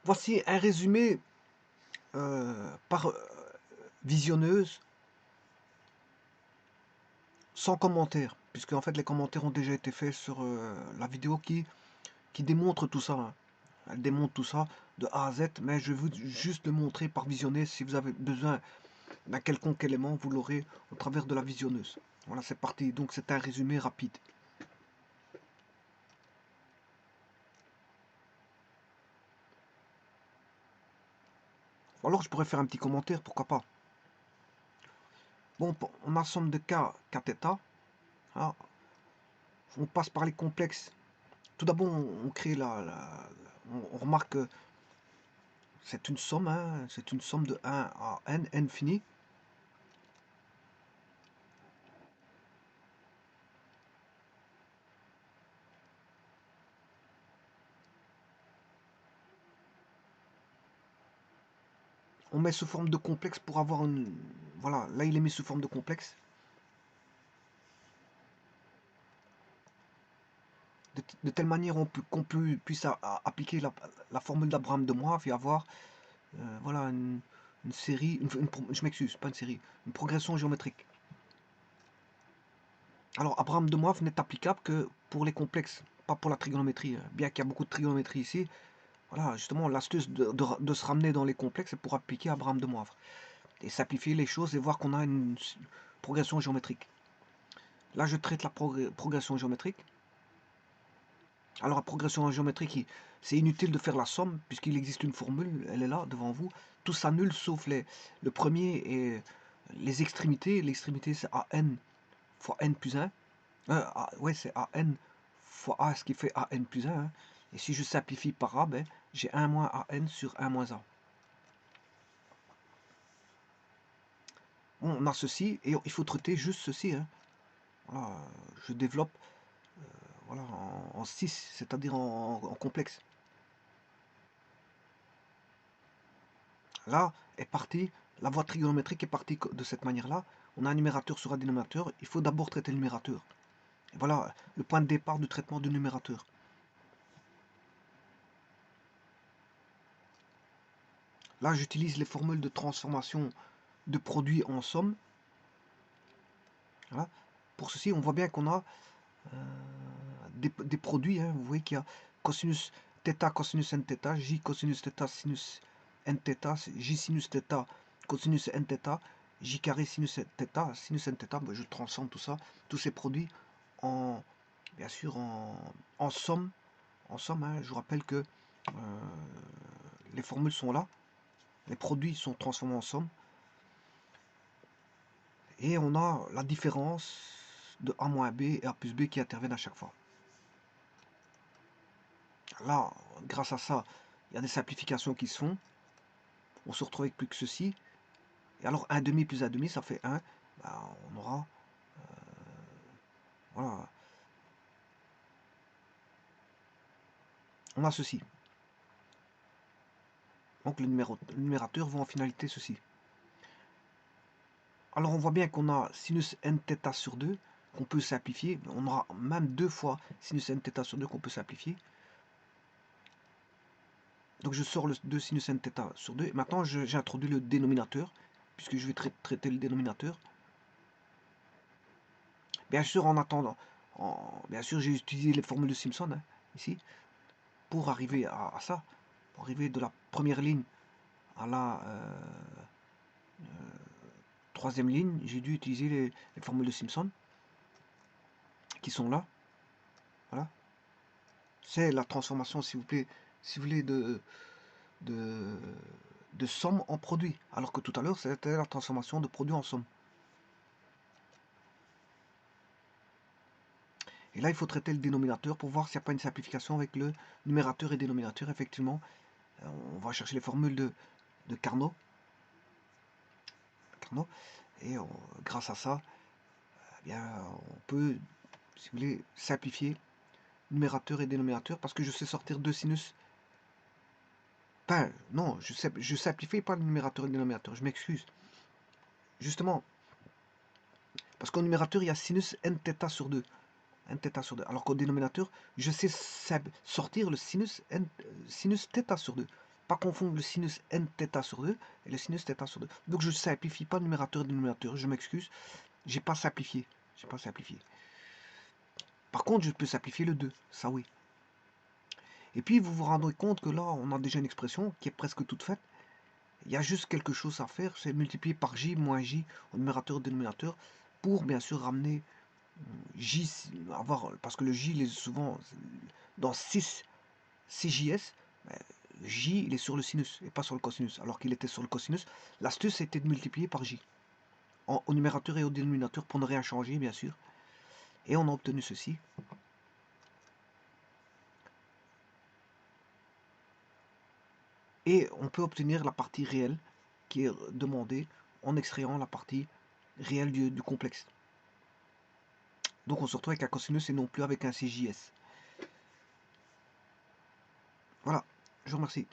Voici un résumé par visionneuse, sans commentaire, puisque en fait les commentaires ont déjà été faits sur la vidéo qui démontre tout ça, hein. Elle démontre tout ça de A à Z, mais je veux juste le montrer par visionner. Si vous avez besoin d'un quelconque élément, vous l'aurez au travers de la visionneuse. Voilà, c'est parti. Donc c'est un résumé rapide. Ou alors je pourrais faire un petit commentaire, pourquoi pas. Bon, on a somme de cas, θ. Hein, on passe par les complexes. Tout d'abord, on crée on remarque que c'est une somme, hein, c'est une somme de 1 à n, infini. On met sous forme de complexe pour avoir une... Voilà, là il est mis sous forme de complexe. De telle manière qu'on puisse appliquer la formule d'Abraham de Moivre et avoir voilà, une série, je m'excuse, pas une série, une progression géométrique. Alors Abraham de Moivre n'est applicable que pour les complexes, pas pour la trigonométrie, hein. Bien qu'il y a beaucoup de trigonométrie ici. Voilà, justement, l'astuce de se ramener dans les complexes, c'est pour appliquer Abraham de Moivre. Et simplifier les choses et voir qu'on a une progression géométrique. Là, je traite la progression géométrique. Alors, la progression géométrique, c'est inutile de faire la somme, puisqu'il existe une formule, elle est là, devant vous. Tout s'annule, sauf le premier et les extrémités. L'extrémité, c'est AN fois N plus 1. Ouais, c'est AN fois A, ce qui fait AN plus 1. Hein. Et si je simplifie par A, ben, j'ai 1 moins AN sur 1 moins A. Bon, on a ceci, et il faut traiter juste ceci. Hein. Voilà, je développe voilà, en 6, c'est-à-dire en complexe. Là est partie, la voie trigonométrique est partie de cette manière-là. On a un numérateur sur un dénominateur, il faut d'abord traiter le numérateur. Et voilà le point de départ du traitement du numérateur. Là, j'utilise les formules de transformation de produits en somme. Voilà. Pour ceci, on voit bien qu'on a des produits. Hein. Vous voyez qu'il y a cosinus θ, cosinus nθ, j cosinus θ, sinus nθ, j sinus θ, cosinus nθ, j carré sinus θ, sinus nθ. Ben, je transforme tout ça, tous ces produits en, bien sûr, en somme. En somme, hein, je vous rappelle que les formules sont là, les produits sont transformés en somme, et on a la différence de A moins B et A plus B qui interviennent à chaque fois. Là, grâce à ça, il y a des simplifications qui se font. On se retrouve avec plus que ceci. Et alors 1 demi plus 1 demi, ça fait 1. Ben, on aura... voilà. On a ceci. Donc le numérateur vaut en finalité ceci. Alors on voit bien qu'on a sinus nθ sur 2 qu'on peut simplifier. On aura même 2 fois sinus nθ sur 2 qu'on peut simplifier. Donc je sors le 2 sinus nθ sur 2. Et maintenant j'ai introduit le dénominateur, puisque je vais traiter le dénominateur. Bien sûr, en attendant, bien sûr, j'ai utilisé les formules de Simpson, hein, ici, pour arriver à ça, pour arriver de la première ligne à la troisième ligne. J'ai dû utiliser les formules de Simpson, qui sont là. Voilà. C'est la transformation, s'il vous plaît, si vous voulez, de somme en produit, alors que tout à l'heure, c'était la transformation de produit en somme. Et là, il faut traiter le dénominateur pour voir s'il n'y a pas une simplification avec le numérateur et dénominateur. Effectivement, on va chercher les formules de Carnot. Et grâce à ça, eh bien, on peut, si vous voulez, simplifier numérateur et dénominateur parce que je sais sortir deux sinus. Enfin, non, je simplifie pas le numérateur et le dénominateur, je m'excuse. Justement, parce qu'au numérateur, il y a sinus nθ sur 2. Nθ sur 2. Alors qu'au dénominateur, je sais sortir le sinus θ sur 2. Pas confondre le sinus n θ sur 2 et le sinus θ sur 2. Donc je simplifie pas numérateur et dénominateur, je m'excuse. J'ai pas simplifié. J'ai pas simplifié. Par contre, je peux simplifier le 2, ça oui. Et puis vous vous rendrez compte que là, on a déjà une expression qui est presque toute faite. Il y a juste quelque chose à faire, c'est multiplier par j moins j au numérateur et au dénominateur pour bien sûr ramener j, parce que le j il est souvent dans 6 CJS, j il est sur le sinus et pas sur le cosinus, alors qu'il était sur le cosinus. L'astuce était de multiplier par j au numérateur et au dénominateur pour ne rien changer bien sûr. Et on a obtenu ceci. Et on peut obtenir la partie réelle qui est demandée en extrayant la partie réelle du complexe. Donc on se retrouve avec un cosinus et non plus avec un CJS. Voilà, je vous remercie.